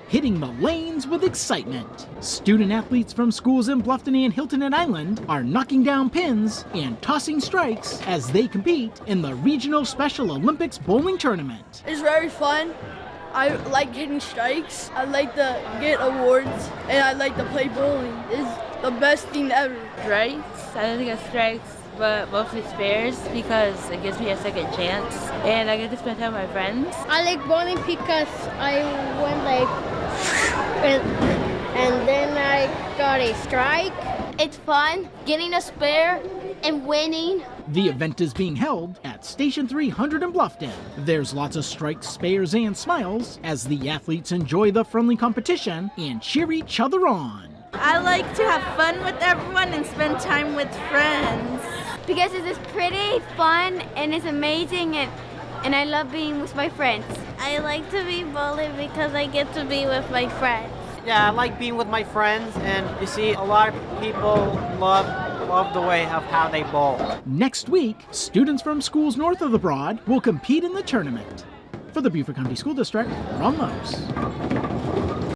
hitting the lanes with excitement. Student athletes from schools in Bluffton and Hilton Head Island are knocking down pins and tossing strikes as they compete in the Regional Special Olympics bowling tournament. It's very fun. I like hitting strikes. I like to get awards, and I like to play bowling. It's the best thing ever. Strikes. I like to get strikes, but mostly spares because it gives me a second chance, and I get to spend time with my friends. I like bowling because I went and then I got a strike. It's fun getting a spare and winning. The event is being held at Station 300 in Bluffton. There's lots of strikes, spares, and smiles as the athletes enjoy the friendly competition and cheer each other on. I like to have fun with everyone and spend time with friends. Because it's pretty fun and it's amazing and I love being with my friends. I like to be bowling because I get to be with my friends. Yeah, I like being with my friends, and you see a lot of people love the way of how they bowl. Next week, students from schools north of the Broad will compete in the tournament. For the Beaufort County School District, Ron Lopes.